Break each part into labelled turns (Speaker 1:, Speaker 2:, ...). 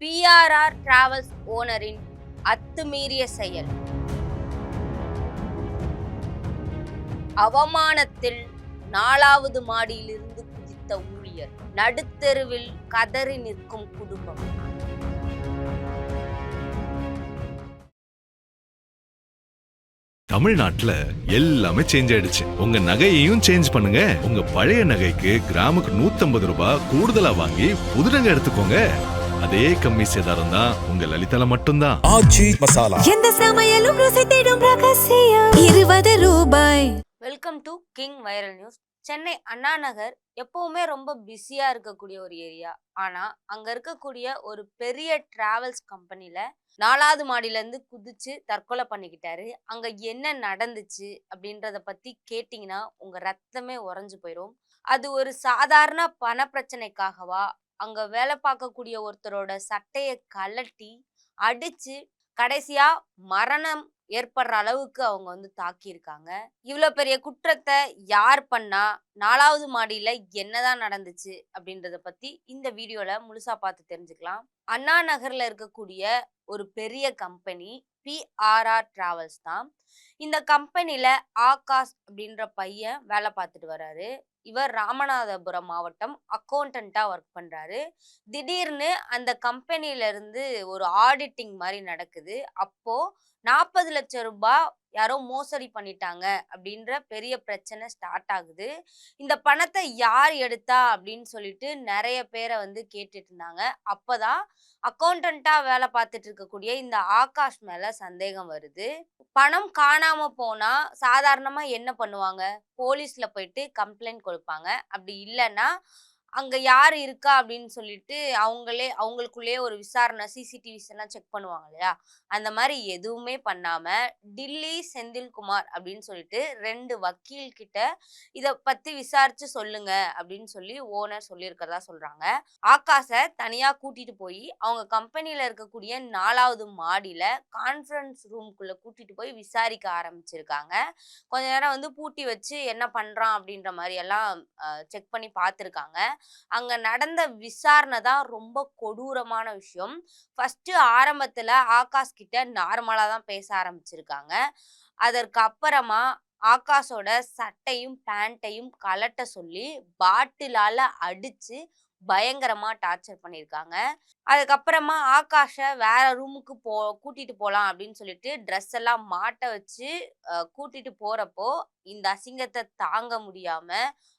Speaker 1: பிஆர்ஆர் travels ஓனரின் அத்துமீறிய செயல். அவமானத்தில் 4வது மாடியிலிருந்து குதித்த ஊழியர், நடுத்தெருவில் கதறி நிற்கும் குடும்பம்.
Speaker 2: தமிழ்நாட்டுல எல்லாமே சேஞ்ச் ஆயிடுச்சு. உங்க நகையையும் சேஞ்ச் பண்ணுங்க. உங்க பழைய நகைக்கு கிராமுக்கு 150 ரூபாய் கூடுதலா வாங்கி புது நகை எடுத்துக்கோங்க. அதே கம்மி சேதாரம் தான் உங்க லலிதால மட்டும்தான்.
Speaker 3: ஆச்சி மசாலா,
Speaker 4: எந்த சமையலும் ருசி தேடும் ரகசியம் 20 ரூபாய்.
Speaker 1: Welcome to King Viral News. Chennai Anna Nagar எப்பவுமே ரொம்ப பிஸியா இருக்கக்கூடிய ஒரு ஏரியா. ஆனா அங்க இருக்கக்கூடிய ஒரு பெரிய டிராவல்ஸ் கம்பெனில 4வது மாடியில இருந்து குதிச்சு தற்கொலை பண்ணிக்கிட்டாரு. அங்க என்ன நடந்துச்சு அப்படின்றத பத்தி கேட்டீங்கன்னா உங்க ரத்தமே உறைஞ்சு போயிடும். அது ஒரு சாதாரண பண பிரச்சனைக்காகவா, அங்க வேலை பார்க்கக்கூடிய ஒருத்தரோட சட்டையை கழட்டி அடிச்சு கடைசியா மரணம் ஏற்படுற அளவுக்கு அவங்க தாக்கியிருக்காங்க. இவ்வளவு பெரிய குற்றத்தை யார் பண்ணா, 4வது மாடியில என்னதான் நடந்துச்சு அப்படின்றத பத்தி இந்த வீடியோல முழுசா பார்த்து தெரிஞ்சுக்கலாம். அண்ணா நகர்ல இருக்கக்கூடிய ஒரு பெரிய கம்பெனி பிஆர்ஆர் டிராவல்ஸ் தான். இந்த கம்பெனில ஆகாஷ் அப்படின்ற பையன் வேலை பார்த்துட்டு வர்றாரு. இவர் ராமநாதபுரம் மாவட்டம் அக்கௌண்டண்டா ஒர்க் பண்றாரு. திடீர்னு அந்த கம்பெனில இருந்து ஒரு ஆடிட்டிங் மாதிரி நடக்குது. அப்போ 40 லட்சம் ரூபாய் யாரோ மோசடி பண்ணிட்டாங்க அப்படின்ற பெரிய பிரச்சனை ஸ்டார்ட் ஆகுது. இந்த பணத்தை யார் எடுத்தா அப்படின்னு சொல்லிட்டு நிறைய பேரை கேட்டுட்டு இருந்தாங்க. அப்பதான் அக்கௌண்டண்டா வேலை பார்த்துட்டு இருக்கக்கூடிய இந்த ஆகாஷ் மேல சந்தேகம் வருது. பணம் காணாம போனா சாதாரணமா என்ன பண்ணுவாங்க, போலீஸ்ல போயிட்டு கம்ப்ளைண்ட் கொடுப்பாங்க. அப்படி இல்லைன்னா அங்க யாரு இருக்கா அப்படின்னு சொல்லிட்டு அவங்களுக்குள்ளேயே ஒரு விசாரணை, சிசிடிவிஸ் எல்லாம் செக் பண்ணுவாங்க இல்லையா, அந்த மாதிரி எதுவுமே பண்ணாம டில்லி செந்தில்குமார் அப்படின்னு சொல்லிட்டு 2 வக்கீல் கிட்ட இத பத்தி விசாரிச்சு சொல்லுங்க அப்படின்னு சொல்லி ஓனர் சொல்லியிருக்கிறதா சொல்றாங்க. ஆகாஷை தனியா கூட்டிட்டு போய் அவங்க கம்பெனில இருக்கக்கூடிய 4வது மாடியில கான்ஃபரன்ஸ் ரூம்குள்ள கூட்டிட்டு போய் விசாரிக்க ஆரம்பிச்சிருக்காங்க. கொஞ்ச நேரம் பூட்டி வச்சு என்ன பண்றான் அப்படின்ற மாதிரி எல்லாம் செக் பண்ணி பார்த்துருக்காங்க. அங்க நடந்த விசாரணை தான் ரொம்ப கொடூரமான விஷயம். ஃபர்ஸ்ட் ஆரம்பத்துல ஆகாஷ் கிட்ட நார்மலா தான் பேச ஆரம்பிச்சிருக்காங்க. அதற்கு அப்புறமா ஆகாஷோட சட்டையும் பேண்ட்டையும் கலட்ட சொல்லி பாட்டிலால அடிச்சு பயங்கரமா டார்ச்சர் பண்ணியிருக்காங்க. அதுக்கப்புறமா ஆகாஷை வேற ரூமுக்கு கூட்டிட்டு போலாம் அப்படின்னு சொல்லிட்டு ட்ரெஸ் எல்லாம் மாட்ட வச்சு கூட்டிட்டு போறப்போ இந்த அசிங்கத்தை தாங்க முடியாம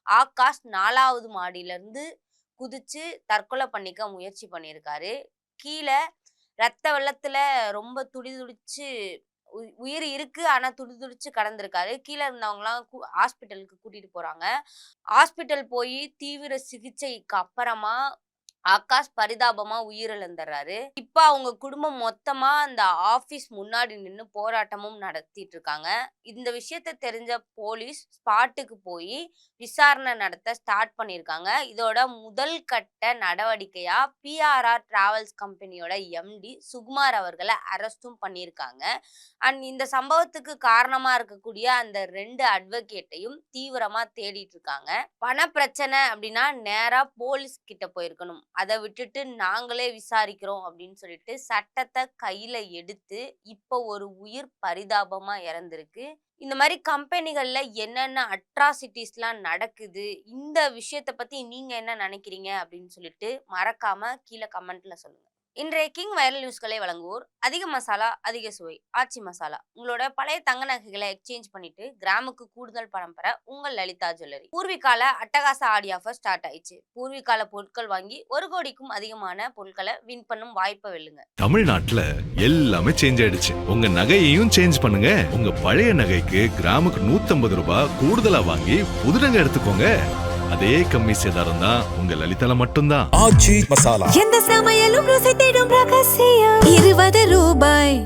Speaker 1: ஆகாஷ் 4வது மாடியில இருந்து குதிச்சு தற்கொலை பண்ணிக்க முயற்சி பண்ணியிருக்காரு. கீழே ரத்த வெள்ளத்துல ரொம்ப துடிதுடிச்சு உயிர் இருக்கு, ஆனா துடிதுடிச்சு கடந்திருக்காரு. கீழே இருந்தவங்கலாம் ஹாஸ்பிட்டலுக்கு கூட்டிட்டு போறாங்க. ஹாஸ்பிட்டல் போய் தீவிர சிகிச்சைக்கு அப்புறமா ஆகாஷ் பரிதாபமா உயிரிழந்துறாரு. இப்ப அவங்க குடும்பம் மொத்தமா அந்த ஆபீஸ் முன்னாடி நின்று போராட்டமும் நடத்திட்டு இருக்காங்க. இந்த விஷயத்த தெரிஞ்ச போலீஸ் ஸ்பாட்டுக்கு போய் விசாரணை நடத்த ஸ்டார்ட் பண்ணியிருக்காங்க. இதோட முதல் கட்ட நடவடிக்கையா பிஆர்ஆர் டிராவல்ஸ் கம்பெனியோட எம்டி சுகுமார் அவர்களை அரெஸ்டும் பண்ணியிருக்காங்க. அண்ட் இந்த சம்பவத்துக்கு காரணமா இருக்கக்கூடிய அந்த 2 அட்வொகேட்டையும் தீவிரமா தேடிட்டு இருக்காங்க. பண பிரச்சனை அப்படின்னா நேரா போலீஸ் கிட்ட போயிருக்கணும். அதை விட்டுட்டு நாங்களே விசாரிக்கிறோம் அப்படின்னு சொல்லிட்டு சட்டத்தை கையில எடுத்து இப்போ ஒரு உயிர் பரிதாபமா இறந்திருக்கு. இந்த மாதிரி கம்பெனிகள்ல என்னென்ன அட்ராசிட்டிஸ்லாம் நடக்குது, இந்த விஷயத்த பத்தி நீங்க என்ன நினைக்கிறீங்க அப்படின்னு சொல்லிட்டு மறக்காம கீழே கமெண்ட்ல சொல்லுங்க. இன்றைய கிங் வைரல் நியூஸ்களை வழங்குவோர் அதிக மசாலா அதிக சுவை ஆச்சி மசாலா. உங்களோட பழைய தங்க நகைகளை எக்ஸ்சேஞ்ச் பண்ணிட்டு கிராமுக்கு கூடுதல் பணம் பெற உங்கள் லலிதா ஜுவல்லரி. பூர்விகால அட்டகாச ஆடி ஆஃபர் ஸ்டார்ட் ஆயிடுச்சு. பூர்விகால பொருட்கள் வாங்கி 1 கோடிக்கும் அதிகமான பொருட்களை வின் பண்ணும் வாய்ப்பை வெல்லுங்க.
Speaker 2: தமிழ்நாட்டுல எல்லாமே சேஞ்ச் ஆயிடுச்சு. உங்க நகையையும் சேஞ்ச் பண்ணுங்க. உங்க பழைய நகைக்கு கிராமுக்கு 150 ரூபாய் கூடுதலா வாங்கி புது நகை எடுத்துக்கோங்க. அதே கம்மி சேதாரம் தான் உங்க லலிதால மட்டும்தான்.
Speaker 3: ஆச்சி மசாலா,
Speaker 4: எந்த சமையலும் ருசி தேடும் ரகசியம் 20 ரூபாய்.